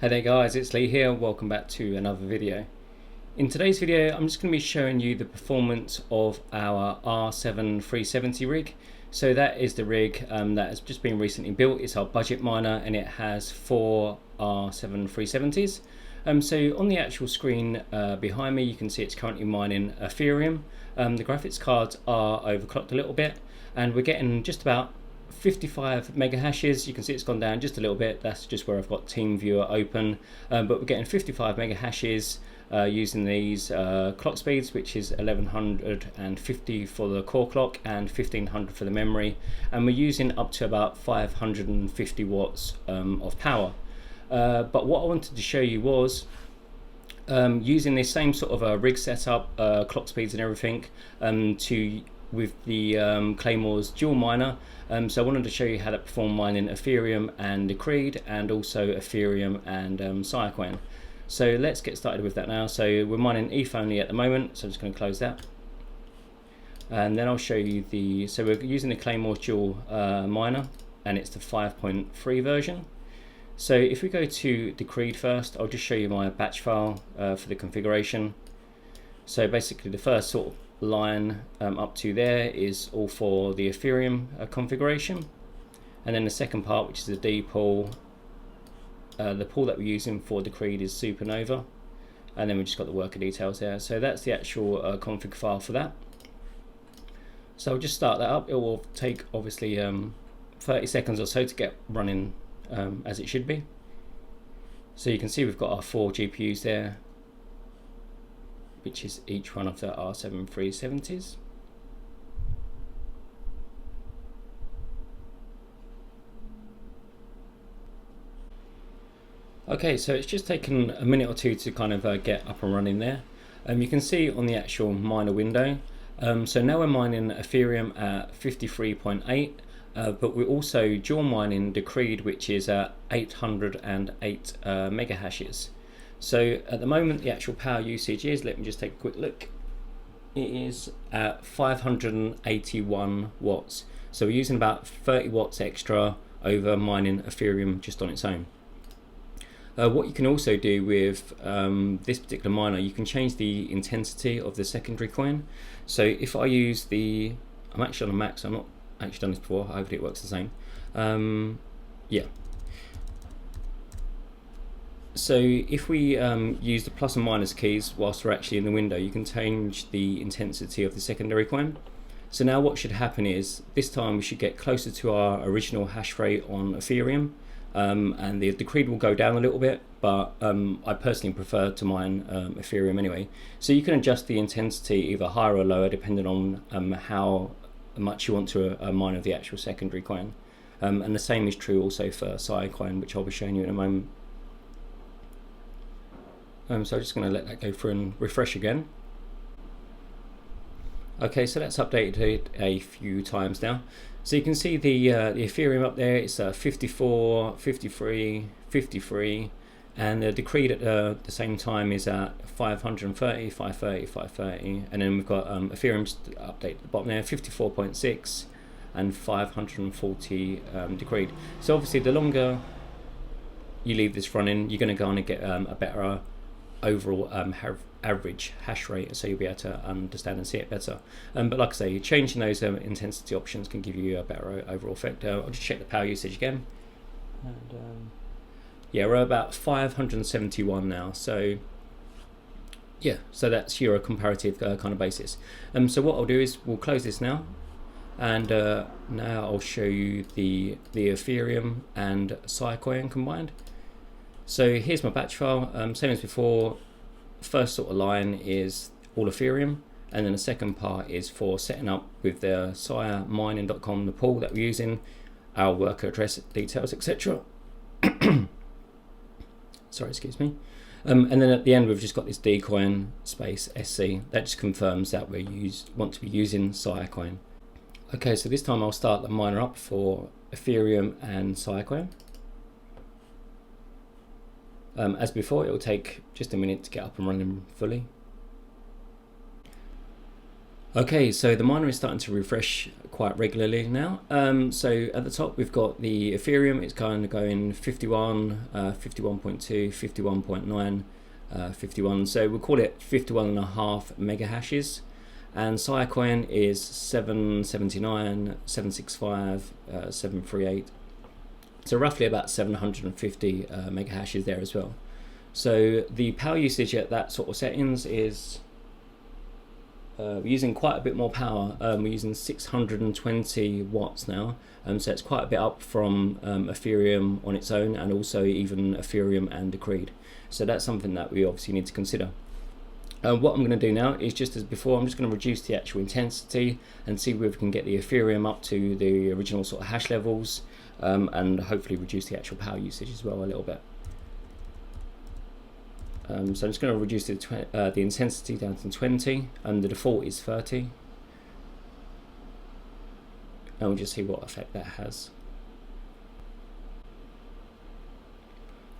Hey there guys, it's Lee here. Welcome back to another video. In today's video, I'm just going to be showing you the performance of our R7 370 rig. So that is the rig that has just been recently built. It's our budget miner and it has 4 R7 370s. So on the actual screen behind me, you can see it's currently mining Ethereum. The graphics cards are overclocked a little bit and we're getting just about 55 mega hashes. You can see it's gone down just a little bit. That's just where I've got TeamViewer open, but we're getting 55 mega hashes using these clock speeds, which is 1150 for the core clock and 1500 for the memory, and we're using up to about 550 watts of power. But what I wanted to show you was using this same sort of a rig setup, clock speeds and everything, with the Claymore's dual miner. So I wanted to show you how to perform mining Ethereum and Decreed, and also Ethereum and Siacoin. So let's get started with that now. So we're mining ETH only at the moment, so I'm just going to close that. And then I'll show you so we're using the Claymore dual miner, and it's the 5.3 version. So if we go to Decreed first, I'll just show you my batch file for the configuration. So basically the first sort of line up to there is all for the Ethereum configuration, and then the second part, which is the D pool, the pool that we're using for Decreed is Supernova, and then we've just got the worker details there. So that's the actual config file for that. So I'll just start that up. It will take obviously 30 seconds or so to get running as it should be. So you can see we've got our 4 GPUs there, which is each one of the R7 370s. Okay, so it's just taken a minute or two to kind of get up and running there. You can see on the actual miner window, so now we're mining Ethereum at 53.8, but we're also dual mining Decreed, which is at 808 mega hashes. So at the moment the actual power usage is, let me just take a quick look, it is at 581 watts. So we're using about 30 watts extra over mining Ethereum just on its own. What you can also do with this particular miner, you can change the intensity of the secondary coin. So if I use I'm actually on a Mac, so I'm not actually done this before, hopefully it works the same. Yeah. So if we use the plus and minus keys whilst we're actually in the window, you can change the intensity of the secondary coin. So now what should happen is, this time we should get closer to our original hash rate on Ethereum, and the Decreed will go down a little bit, but I personally prefer to mine Ethereum anyway. So you can adjust the intensity either higher or lower depending on how much you want to mine of the actual secondary coin. And the same is true also for Siacoin, which I'll be showing you in a moment. So I'm just going to let that go through and refresh again. Okay, so that's updated it a few times now. So you can see the Ethereum up there, it's 54, 53, 53, and the Decreed at the same time is at 530, 530, 530, and then we've got Ethereum just updated at the bottom there, 54.6 and 540 Decreed. So obviously the longer you leave this running, you're going to go on and get a better overall average hash rate, so you'll be able to understand and see it better. But like I say, changing those intensity options can give you a better overall effect. I'll just check the power usage again, and yeah, we're about 571 now. So yeah, so that's your comparative kind of basis. So what I'll do is we'll close this now, and now I'll show you the Ethereum and Siacoin combined. So here's my batch file, same as before. First sort of line is all Ethereum, and then the second part is for setting up with the siamining.com, the pool that we're using, our worker address details, etc. Sorry, excuse me. And then at the end we've just got this dcoin space SC, that just confirms that we want to be using Siacoin. Okay, so this time I'll start the miner up for Ethereum and Siacoin. As before, it will take just a minute to get up and running fully. Okay, so the miner is starting to refresh quite regularly now. So at the top we've got the Ethereum. It's kind of going 51, 51.2, 51.9, 51. So we'll call it 51.5 mega hashes. And Siacoin is 779, 765, 738. So roughly about 750 mega hashes there as well. So the power usage at that sort of settings is we're using quite a bit more power. We're using 620 watts now, so it's quite a bit up from Ethereum on its own, and also even Ethereum and Decreed. So that's something that we obviously need to consider. What I'm going to do now is, just as before, I'm just going to reduce the actual intensity and see if we can get the Ethereum up to the original sort of hash levels, and hopefully reduce the actual power usage as well a little bit. So I'm just going to reduce the intensity down to 20, and the default is 30. And we'll just see what effect that has.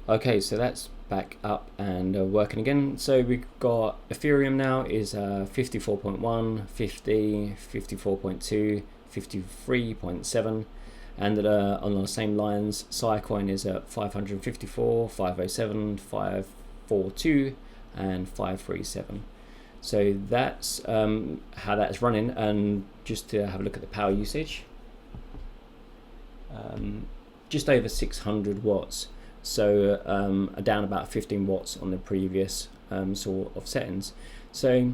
Okay, so that's back up and working again. So we've got Ethereum now is 54.1, 50, 54.2, 53.7. And on the same lines, Siacoin is at 554, 507, 542 and 537. So that's how that's running. And just to have a look at the power usage, just over 600 watts. So down about 15 watts on the previous sort of settings. So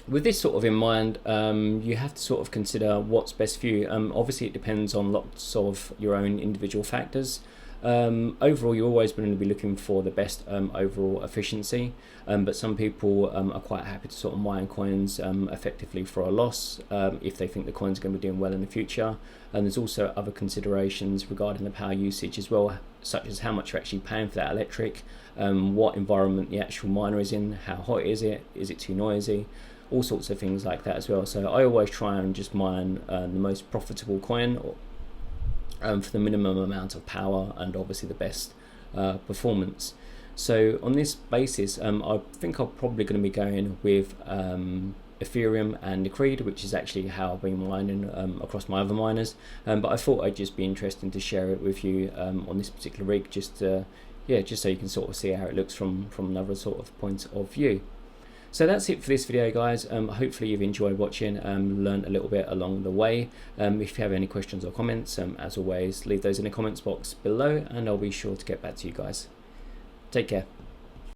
with this sort of in mind, you have to sort of consider what's best for you. Obviously it depends on lots of your own individual factors. Overall, you're always going to be looking for the best overall efficiency, but some people are quite happy to sort of mine coins effectively for a loss if they think the coin's going to be doing well in the future. And there's also other considerations regarding the power usage as well, such as how much you're actually paying for that electric, what environment the actual miner is in, how hot is it too noisy, all sorts of things like that as well. So I always try and just mine the most profitable coin for the minimum amount of power and obviously the best performance. So on this basis, I think I'm probably going to be going with Ethereum and Decreed, which is actually how I've been mining across my other miners. But I thought I'd just be interesting to share it with you on this particular rig, just so you can sort of see how it looks from another sort of point of view. So that's it for this video, guys. Hopefully you've enjoyed watching, learned a little bit along the way. If you have any questions or comments, as always, leave those in the comments box below and I'll be sure to get back to you guys. Take care.